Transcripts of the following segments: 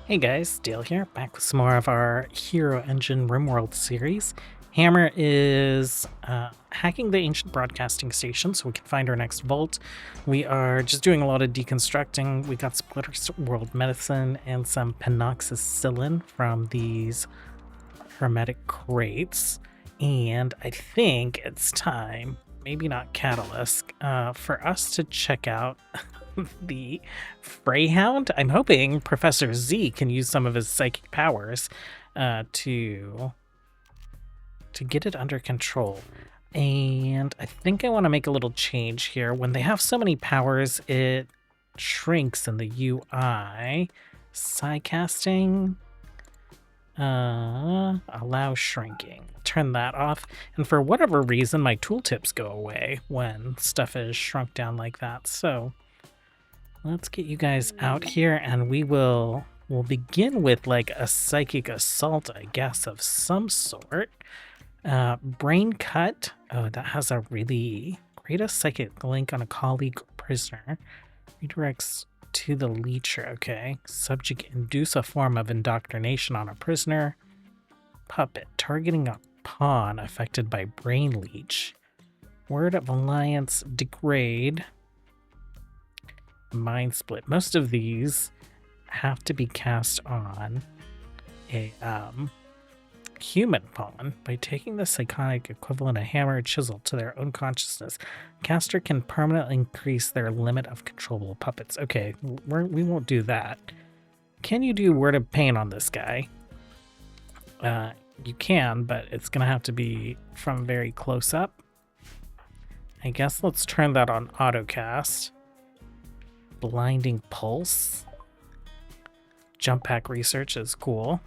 Hey guys, Dale here, back with some more of our Hero Engine RimWorld series. Hammer is hacking the ancient broadcasting station so we can find our next vault. We are just doing a lot of deconstructing. We got some glitter world medicine and some penoxycillin from these hermetic crates. And I think it's time, maybe not catalyst, for us to check out the Frayhound. I'm hoping Professor Z can use some of his psychic powers to get it under control. And I think I want to make a little change here. When they have so many powers, it shrinks in the UI. Psycasting. Allow shrinking. Turn that off. And for whatever reason, my tooltips go away when stuff is shrunk down like that. So let's get you guys out here, and we'll begin with like a psychic assault, I guess, of some sort. Brain cut. Oh, that has a really greatest psychic link on a colleague or prisoner. Redirects to the leecher. Okay. Subject induce a form of indoctrination on a prisoner. Puppet targeting a pawn affected by brain leech. Word of alliance degrade. Mind split. Most of these have to be cast on a human pawn. By taking the psychotic equivalent of hammer or chisel to their own consciousness, caster can permanently increase their limit of controllable puppets. Okay, we won't do that. Can you do word of pain on this guy? You can, but it's gonna have to be from very close up. I guess let's turn that on autocast. Blinding pulse. Jump pack research is cool.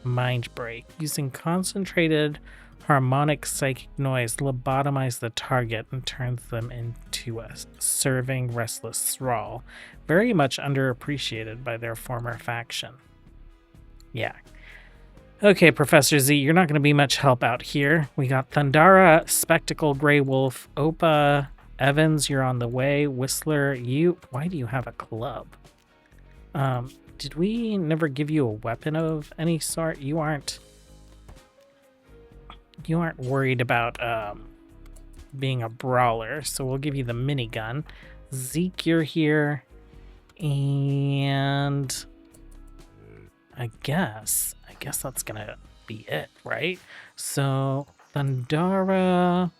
Mind break. Using concentrated harmonic psychic noise, lobotomize the target and turns them into a serving restless thrall. Very much underappreciated by their former faction. Yeah. Okay, Professor Z, you're not going to be much help out here. We got Thundara, Spectacle, Grey Wolf, Opa, Evans, you're on the way. Whistler, why do you have a club? Did we never give you a weapon of any sort? You aren't worried about being a brawler, so we'll give you the minigun. Zeke, you're here, and I guess that's gonna be it, right? So Thundara,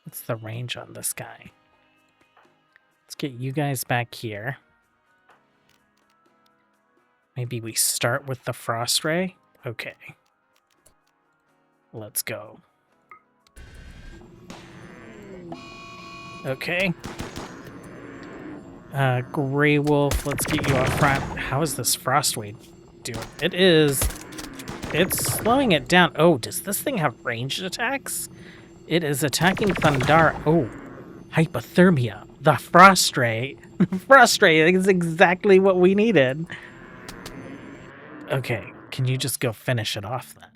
what's the range on this guy? Let's get you guys back here. Maybe we start with the Frost Ray? Okay. Let's go. Okay. Grey Wolf, let's get you up front. How is this Frost Ray doing? It's slowing it down. Oh, does this thing have ranged attacks? It is attacking Thundara. Oh, hypothermia. The Frost Ray. Frost Ray is exactly what we needed. Okay, can you just go finish it off then?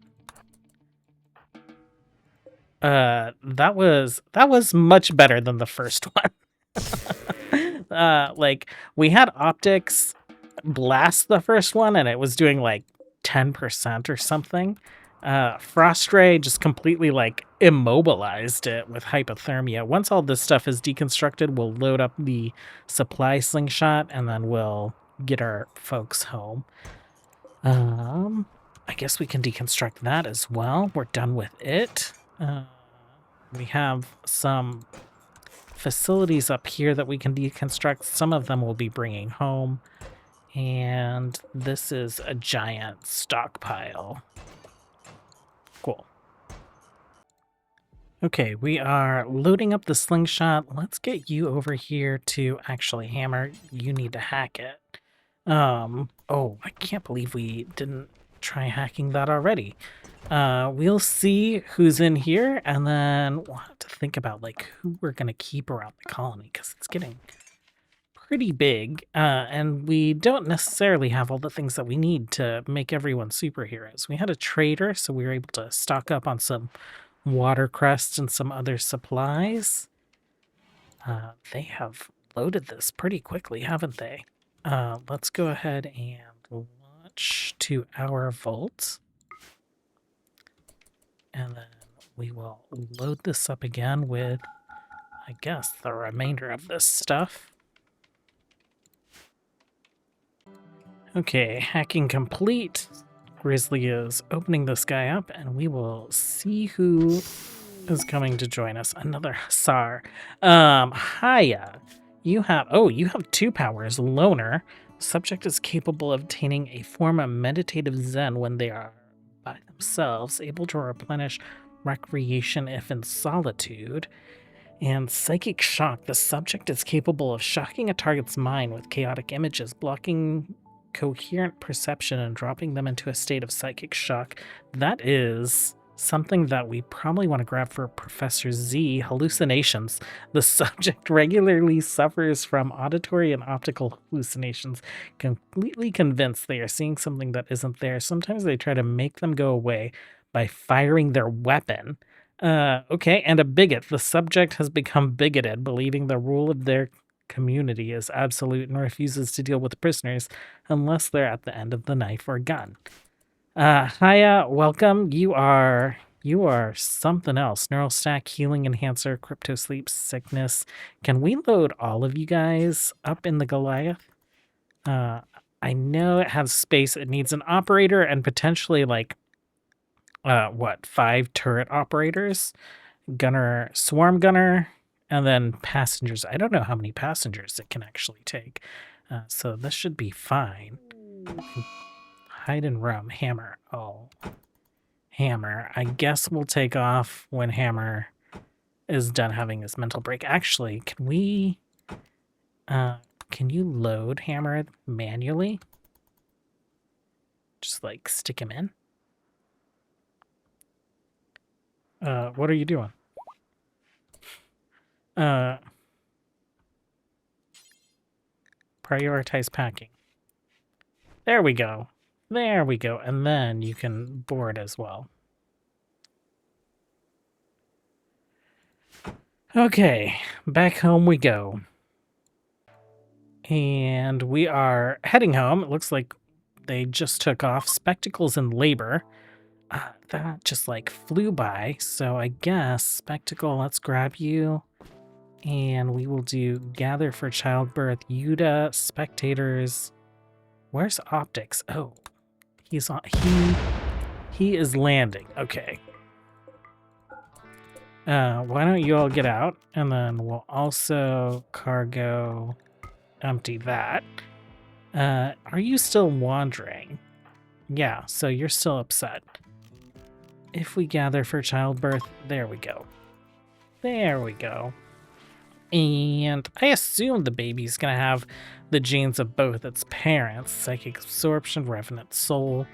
That was much better than the first one. Like, we had optics blast the first one and it was doing like 10% or something. Frost Ray just completely like immobilized it with hypothermia. Once all this stuff is deconstructed, we'll load up the supply slingshot and then we'll get our folks home. I guess we can deconstruct that as well. We're done with it. We have some facilities up here that we can deconstruct. Some of them we'll be bringing home. And this is a giant stockpile. Cool. Okay, we are loading up the slingshot. Let's get you over here to actually hammer. You need to hack it. Oh, I can't believe we didn't try hacking that already. We'll see who's in here, and then we'll have to think about like who we're gonna keep around the colony, because it's getting pretty big, and we don't necessarily have all the things that we need to make everyone superheroes. We had a trader, so we were able to stock up on some watercress and some other supplies. They have loaded this pretty quickly, haven't they? Let's go ahead and launch to our vault. And then we will load this up again with, I guess, the remainder of this stuff. Okay, hacking complete. Grizzly is opening this guy up, and we will see who is coming to join us. Another Hussar. Hiya. You have 2 powers. Loner. Subject is capable of attaining a form of meditative zen when they are by themselves, able to replenish recreation if in solitude. And Psychic Shock. The subject is capable of shocking a target's mind with chaotic images, blocking coherent perception and dropping them into a state of psychic shock. That is something that we probably want to grab for Professor Z. Hallucinations. The subject regularly suffers from auditory and optical hallucinations, completely convinced they are seeing something that isn't there. Sometimes they try to make them go away by firing their weapon. Okay, and a bigot. The subject has become bigoted, believing the rule of their community is absolute and refuses to deal with prisoners unless they're at the end of the knife or gun. Hiya, welcome. You are something else. Neural stack, healing enhancer, crypto sleep, sickness. Can we load all of you guys up in the Goliath? I know it has space. It needs an operator and potentially like 5 turret operators, gunner, swarm gunner, and then passengers. I don't know how many passengers it can actually take. So this should be fine. Hide and roam. Hammer. Oh. Hammer. I guess we'll take off when Hammer is done having his mental break. Actually, can we... can you load Hammer manually? Just, like, stick him in? What are you doing? Prioritize packing. There we go. There we go. And then you can board as well. Okay, back home we go. And we are heading home. It looks like they just took off. Spectacles and labor. That just like flew by. So I guess Spectacle, let's grab you. And we will do gather for childbirth. Yuta, spectators. Where's Optics? Oh, he's on. He is landing. Okay. Why don't you all get out, and then we'll also cargo empty that. Are you still wandering? Yeah, so you're still upset. If we gather for childbirth, there we go. There we go. And I assume the baby's gonna have the genes of both its parents: psychic absorption, revenant soul,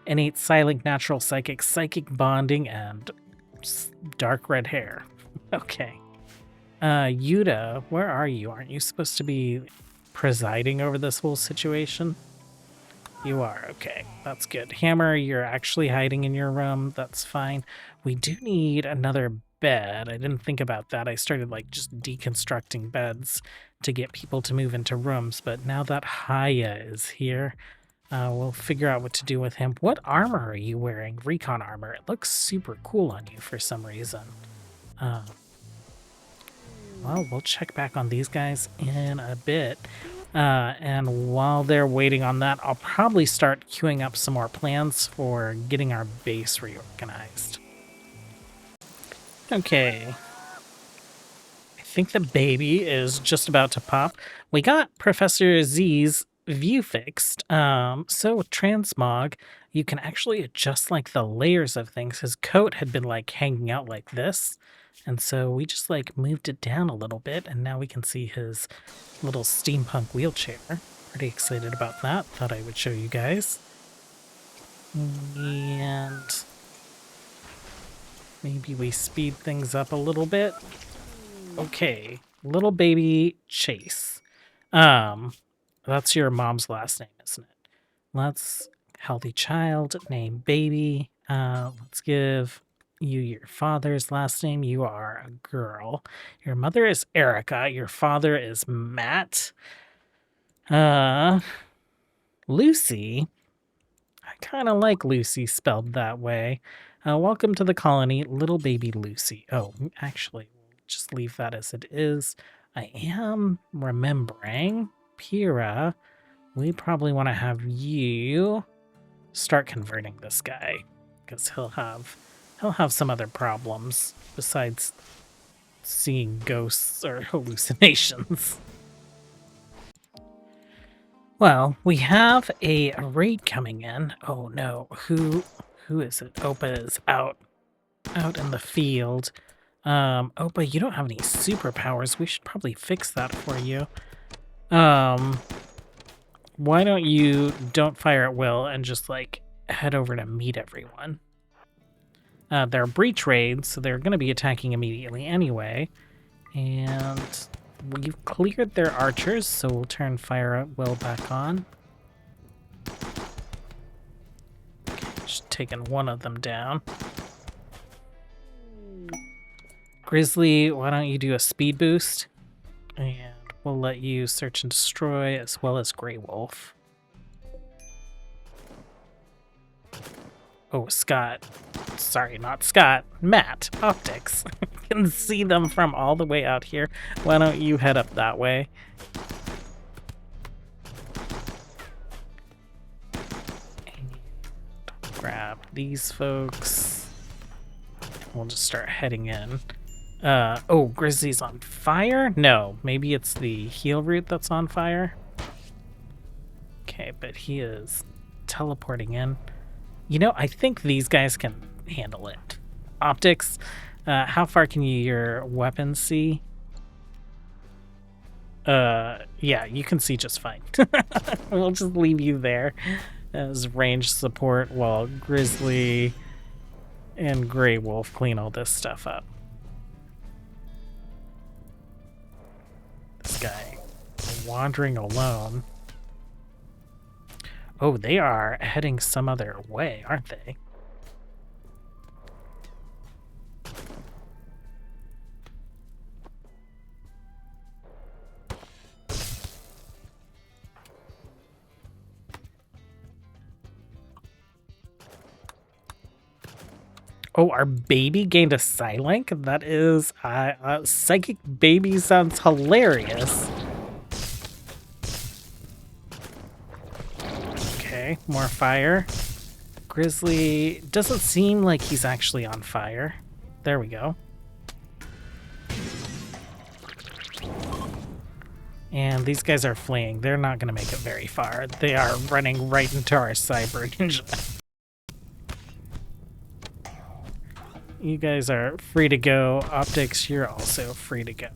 innate silent natural psychic bonding, and dark red hair. Okay. Yuta, where are you? Aren't you supposed to be presiding over this whole situation? You are. Okay, that's good. Hammer, you're actually hiding in your room. That's fine. We do need another bed. I didn't think about that. I started like just deconstructing beds to get people to move into rooms, but now that Haya is here, we'll figure out what to do with him. What armor are you wearing? Recon armor. It looks super cool on you for some reason. Well, we'll check back on these guys in a bit. And while they're waiting on that, I'll probably start queuing up some more plans for getting our base reorganized. Okay. I think the baby is just about to pop. We got Professor Z's view fixed. So with transmog, you can actually adjust like the layers of things. His coat had been like hanging out like this. And so we just like moved it down a little bit, and now we can see his little steampunk wheelchair. Pretty excited about that. Thought I would show you guys. And maybe we speed things up a little bit. Okay, little baby Chase. That's your mom's last name, isn't it? Let's healthy child, name baby. Let's give you your father's last name. You are a girl. Your mother is Erica. Your father is Matt. Lucy. I kind of like Lucy spelled that way. Welcome to the colony, little baby Lucy. Oh, actually, we'll just leave that as it is. I am remembering, Pyrrha, we probably want to have you start converting this guy, because he'll have some other problems besides seeing ghosts or hallucinations. Well, we have a raid coming in. Oh no, who is it? Opa is out in the field. Opa, you don't have any superpowers. We should probably fix that for you. Why don't you don't fire at will and just like head over to meet everyone? They're breach raids, so they're going to be attacking immediately anyway. And we've cleared their archers, so we'll turn fire at will back on. Okay, just taking one of them down. Grizzly, why don't you do a speed boost? And we'll let you search and destroy as well as Grey Wolf. Oh, Scott. Sorry, not Scott. Matt, Optics. Can see them from all the way out here. Why don't you head up that way? And grab these folks. We'll just start heading in. Oh, Grizzly's on fire? No, maybe it's the heal route that's on fire. Okay, but he is teleporting in. You know, I think these guys can handle it. Optics, how far can your weapons see? Yeah, you can see just fine. We'll just leave you there as range support while Grizzly and Grey Wolf clean all this stuff up. This guy wandering alone. Oh, they are heading some other way, aren't they? Oh, our baby gained a Psylink? That is, Psychic Baby sounds hilarious. Okay, more fire. Grizzly doesn't seem like he's actually on fire. There we go. And these guys are fleeing. They're not going to make it very far. They are running right into our cyber ninja. You guys are free to go. Optics, you're also free to go.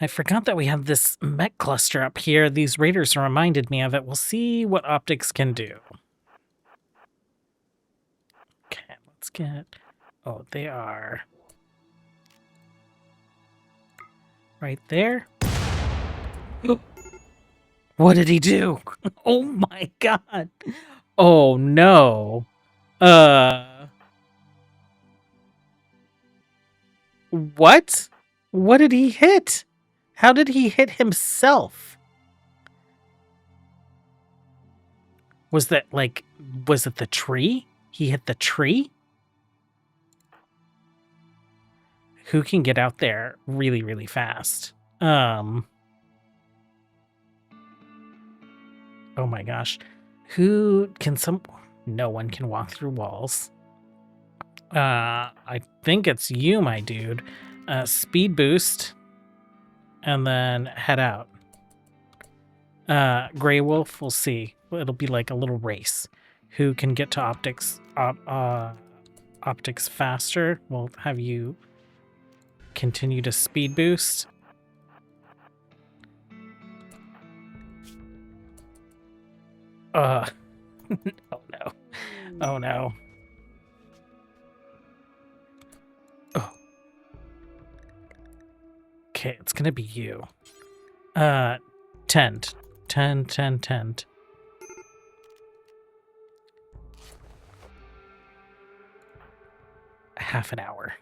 I forgot that we have this mech cluster up here. These raiders reminded me of it. We'll see what Optics can do. Okay, let's get... Oh, they are... right there. What did he do? Oh my god. Oh no. What? What did he hit? How did he hit himself? Was it the tree? He hit the tree? Who can get out there really, really fast? Oh my gosh. No one can walk through walls. I think it's you, my dude. Speed boost. And then head out. Grey Wolf, we'll see. It'll be like a little race. Who can get to Optics faster? We'll have you continue to speed boost. Oh no. Oh no. Oh. Okay, it's gonna be you. Tend. Half an hour.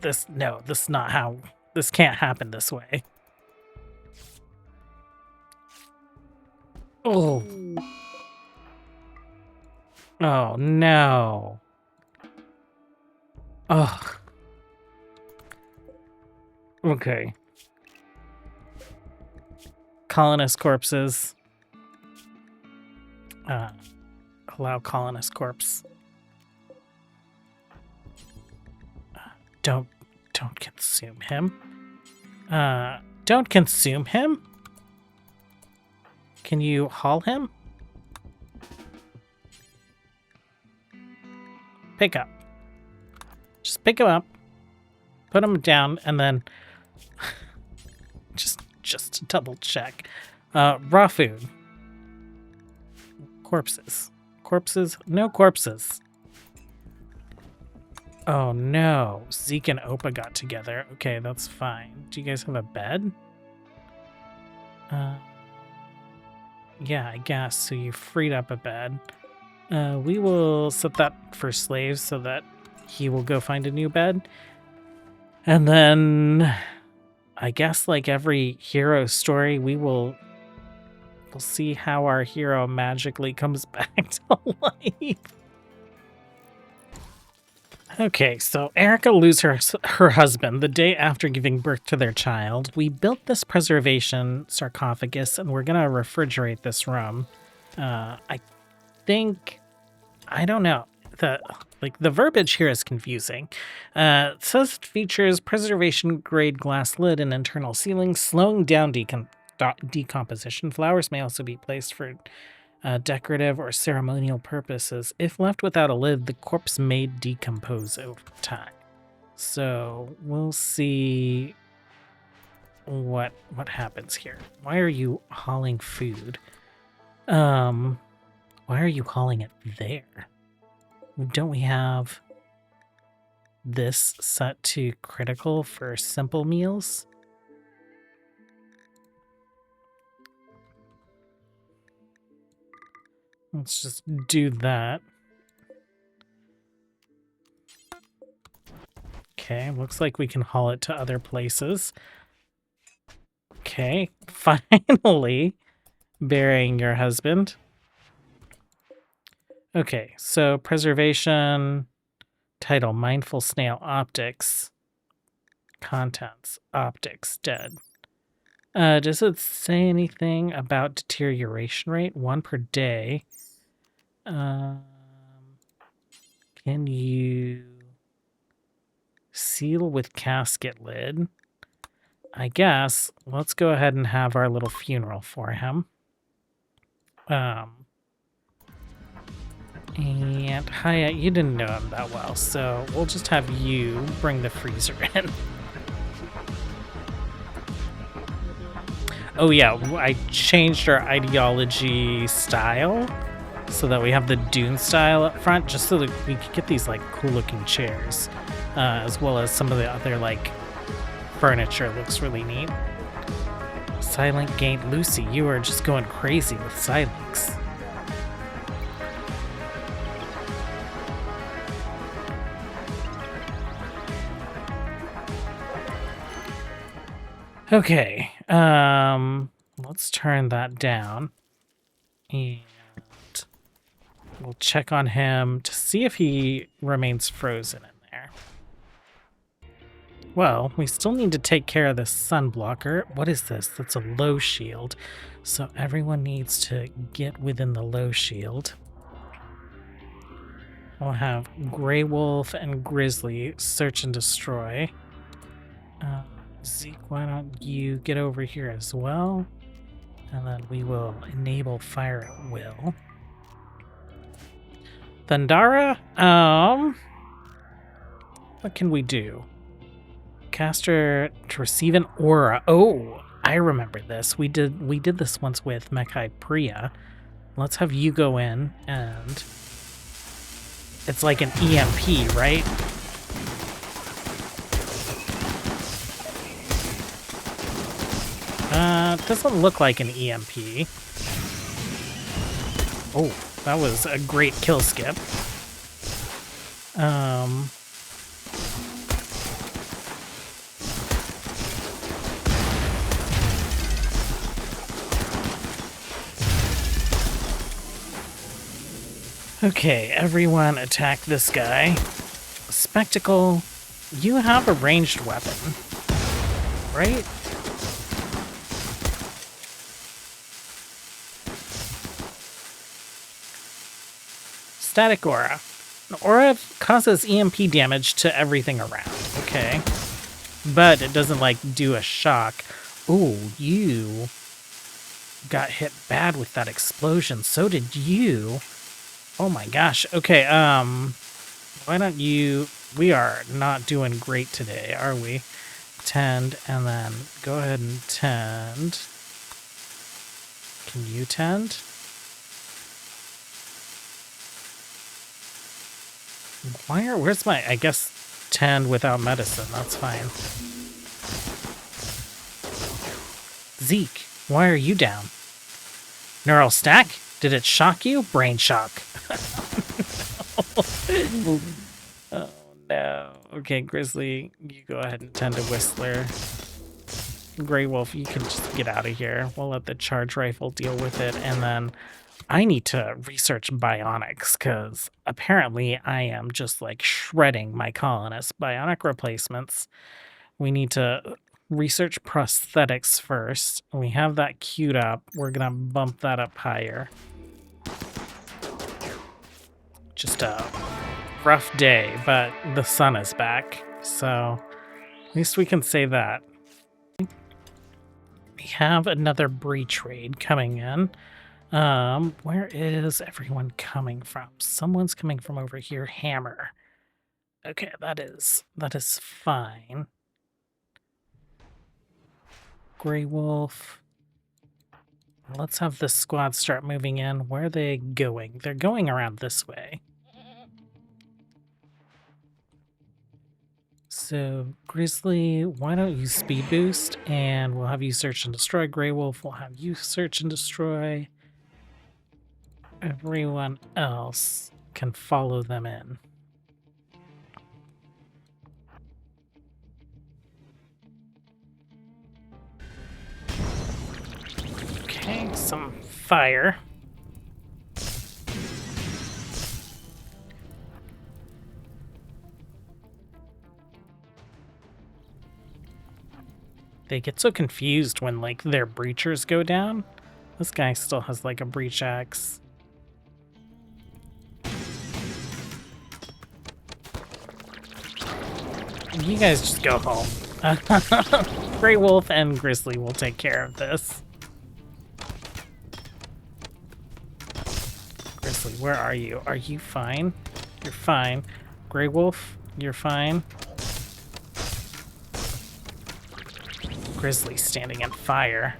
This is not how This can't happen this way. Oh. Oh, no. Ugh. Okay. Colonist corpses. Allow colonist corpse. Don't consume him. Don't consume him? Can you haul him? Pick up. Just pick him up. Put him down and then just double check. Raw food. Corpses. Corpses? No corpses. Oh no. Zeke and Opa got together. Okay, that's fine. Do you guys have a bed? Yeah, I guess. So you freed up a bed. We will set that for slaves so that he will go find a new bed. And then I guess like every hero story, we'll see how our hero magically comes back to life. Okay, so Erica loses her husband the day after giving birth to their child. We built this preservation sarcophagus and we're gonna refrigerate this room. I don't know. The verbiage here is confusing. It says it features preservation grade glass lid and internal ceiling, slowing down decomposition. Flowers may also be placed for decorative or ceremonial purposes. If left without a lid, the corpse may decompose over time. So we'll see what happens here. Why are you hauling food? Why are you hauling it there? Don't we have this set to critical for simple meals? Let's just do that. Okay, looks like we can haul it to other places. Okay, finally burying your husband. Okay, so preservation, title, Mindful Snail, optics, contents, optics, dead. Does it say anything about deterioration rate? 1 per day. Can you seal with casket lid? I guess let's go ahead and have our little funeral for him. And Hyatt, you didn't know him that well, so we'll just have you bring the freezer in. Oh yeah, I changed our ideology style so that we have the Dune style up front, just so that we could get these like cool looking chairs, as well as some of the other like furniture. Looks really neat. Silent Gate, Lucy, you are just going crazy with silence. Okay, let's turn that down, and we'll check on him to see if he remains frozen in there. Well, we still need to take care of this sun blocker. What is this? That's a low shield, so everyone needs to get within the low shield. We'll have Grey Wolf and Grizzly search and destroy. Zeke, why don't you get over here as well? And then we will enable fire at will. Thundara, what can we do? Caster to receive an aura. Oh, I remember this. We did this once with Mechive Priya. Let's have you go in, and it's like an EMP, right? It doesn't look like an EMP. Oh, that was a great kill skip. Okay, everyone attack this guy. Spectacle, you have a ranged weapon, right? Static aura. An aura causes EMP damage to everything around, okay? But it doesn't, like, do a shock. Ooh, you got hit bad with that explosion. So did you. Oh my gosh. Okay, why don't you... We are not doing great today, are we? Tend, and then go ahead and tend. Can you tend? Where's my... I guess tend without medicine. That's fine. Zeke, why are you down? Neural stack? Did it shock you? Brain shock. Oh no. Okay, Grizzly, you go ahead and tend to Whistler. Grey Wolf, you can just get out of here. We'll let the charge rifle deal with it, and then I need to research bionics, because apparently I am just like shredding my colonists. Bionic replacements. We need to research prosthetics first. We have that queued up. We're gonna bump that up higher. Just a rough day, but the sun is back, so at least we can say that. We have another breach raid coming in. Where is everyone coming from? Someone's coming from over here. Hammer. Okay, that is fine. Grey Wolf. Let's have this squad start moving in. Where are they going? They're going around this way. So, Grizzly, why don't you speed boost, and we'll have you search and destroy. Grey Wolf, we'll have you search and destroy. Everyone else can follow them in. Okay, some fire. They get so confused when, like, their breachers go down. This guy still has, like, a breach axe. You guys just go home. Grey Wolf and Grizzly will take care of this. Grizzly, where are you? Are you fine? You're fine. Grey Wolf, you're fine. Grizzly standing in fire.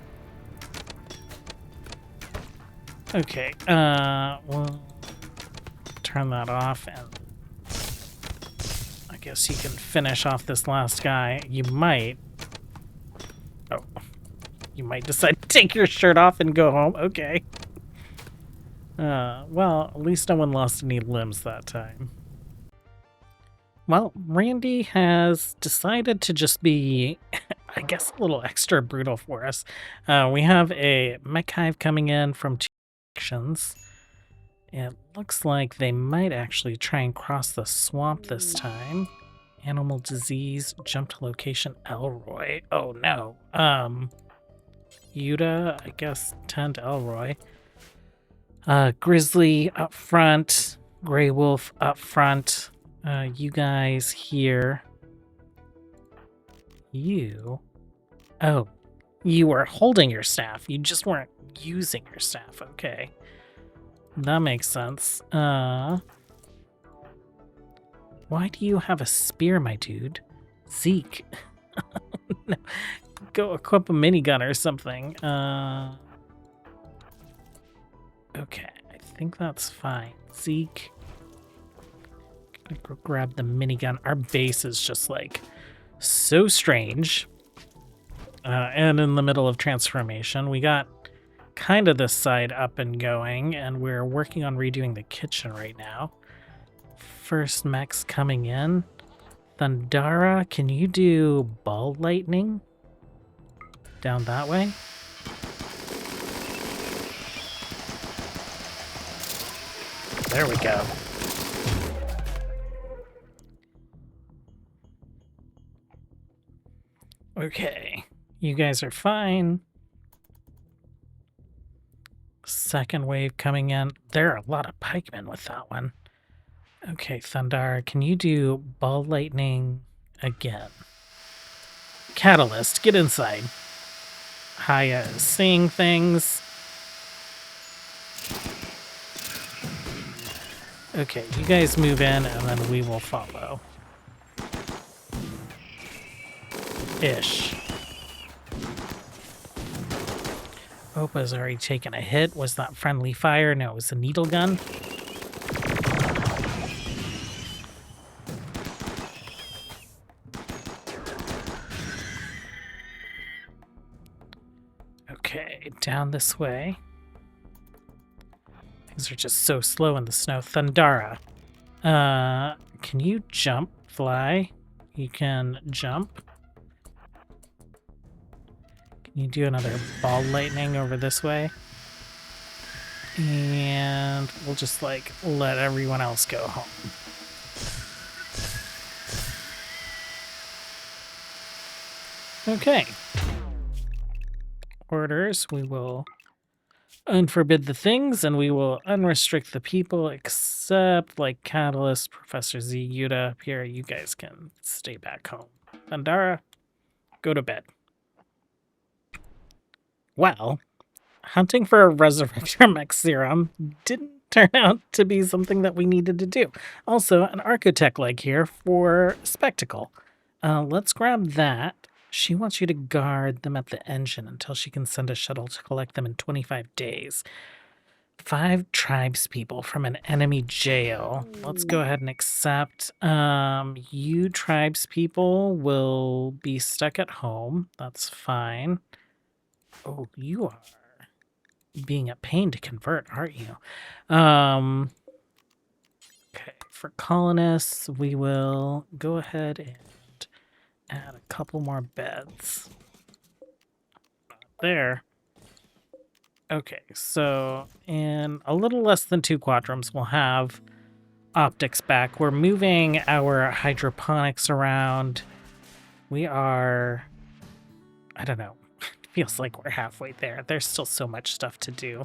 Okay, we'll turn that off, and I guess you can finish off this last guy. You might... Oh. You might decide to take your shirt off and go home. Okay. Well, at least no one lost any limbs that time. Well, Randy has decided to just be, I guess, a little extra brutal for us. We have a Mechive coming in from 2 directions. It looks like they might actually try and cross the swamp this time. Animal disease, jump to location, Elroy. Oh no. Yuta, I guess, tend Elroy. Grizzly up front, Grey Wolf up front. You guys here. You. Oh, you were holding your staff. You just weren't using your staff. Okay. That makes sense. Why do you have a spear, my dude? Zeke. No. Go equip a minigun or something. Okay, I think that's fine. Zeke. Gonna go grab the minigun. Our base is just like so strange. And in the middle of transformation. We got kind of this side up and going, and we're working on redoing the kitchen right now. First mech's coming in. Thundara, can you do ball lightning? Down that way? there we go. Okay, you guys are fine. Second wave coming in. There are a lot of pikemen with that one. Okay, Thundara, can you do ball lightning again? Catalyst, get inside. Haya is seeing things. Okay, you guys move in and then we will follow. Ish. Opa's already taken a hit. Was that friendly fire? No, it was a needle gun. Okay, down this way. Things are just so slow in the snow. Thundara. Can you jump, fly? You can jump. Can you do another ball lightning over this way? And we'll just, like, let everyone else go home. Okay. Orders. We will unforbid the things, and we will unrestrict the people, except, like, Catalyst, Professor Z, Yuta. Here, you guys can stay back home. Thundara, go to bed. Well, hunting for a Resurrector Mech Serum didn't turn out to be something that we needed to do. Also, an Architect leg here for Spectacle. Let's grab that. She wants you to guard them at the engine until she can send a shuttle to collect them in 25 days. 5 tribespeople from an enemy jail. Let's go ahead and accept. You tribespeople will be stuck at home. That's fine. Oh, you are being a pain to convert, aren't you? Okay, for colonists, we will go ahead and add a couple more beds. There. Okay, so in a little less than 2 quadrums, we'll have optics back. We're moving our hydroponics around. We are, I don't know, it feels like we're halfway there. There's still so much stuff to do.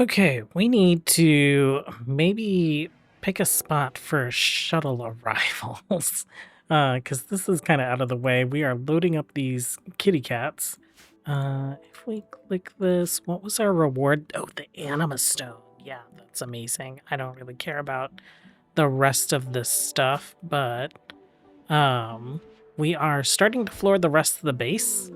Okay, we need to maybe pick a spot for shuttle arrivals. Because this is kind of out of the way. We are loading up these kitty cats. If we click this, what was our reward? Oh, the anima stone. Yeah, that's amazing. I don't really care about the rest of this stuff, but we are starting to floor the rest of the base.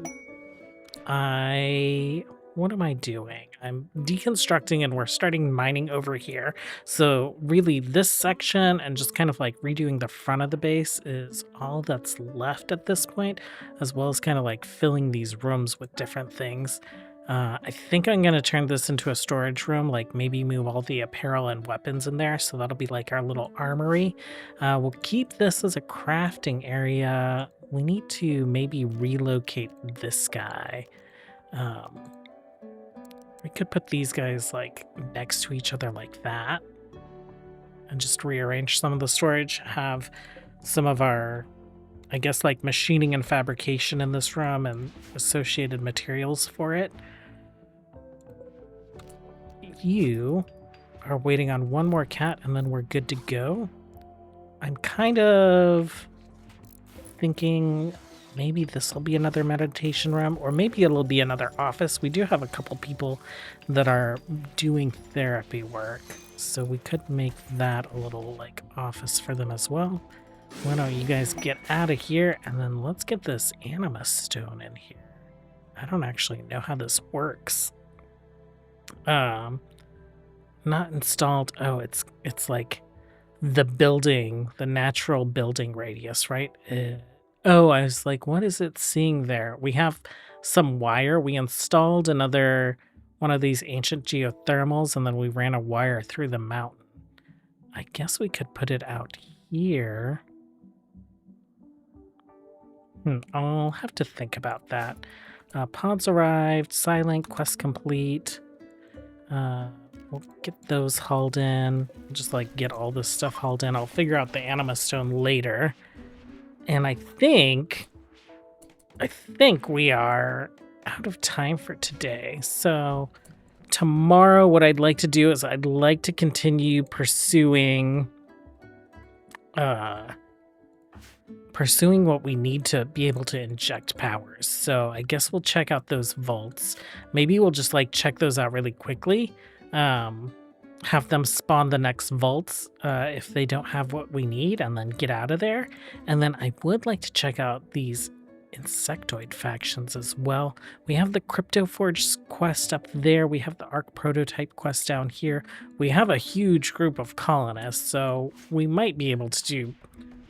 What am I doing? I'm deconstructing and we're starting mining over here. So really this section and just kind of like redoing the front of the base is all that's left at this point, as well as kind of like filling these rooms with different things. I think I'm going to turn this into a storage room, like maybe move all the apparel and weapons in there. So that'll be like our little armory. We'll keep this as a crafting area. We need to maybe relocate this guy. We could put these guys like next to each other like that and just rearrange some of the storage, have some of our, I guess, like machining and fabrication in this room and associated materials for it. You are waiting on one more cat and then we're good to go. I'm kind of thinking maybe this will be another meditation room, or maybe it'll be another office. We do have a couple people that are doing therapy work, so we could make that a little like office for them as well. Why don't you guys get out of here, and then let's get this anima stone in here. I don't actually know how this works. Not installed. Oh, it's like the building, the natural building radius, right? Oh, I was like, what is it seeing there? We have some wire. We installed one of these ancient geothermals, and then we ran a wire through the mountain. I guess we could put it out here. I'll have to think about that. Pods arrived. Silent. Quest complete. We'll get those hauled in. Just like get all this stuff hauled in. I'll figure out the anima stone later. And I think we are out of time for today. So tomorrow, what I'd like to do is I'd like to continue pursuing what we need to be able to inject powers. So I guess we'll check out those vaults. Maybe we'll just like check those out really quickly. Have them spawn the next vaults if they don't have what we need, and then get out of there. And then I would like to check out these insectoid factions as well. We have the Crypto Forge quest up there. We have the Arc Prototype quest down here. We have a huge group of colonists, so we might be able to do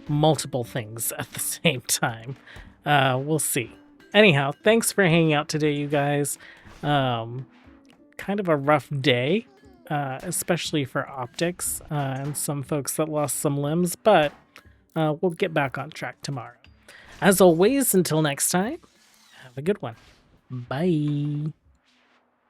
multiple things at the same time. We'll see. Anyhow, thanks for hanging out today, you guys. Kind of a rough day, especially for optics and some folks that lost some limbs, but we'll get back on track tomorrow. As always, until next time, have a good one. Bye.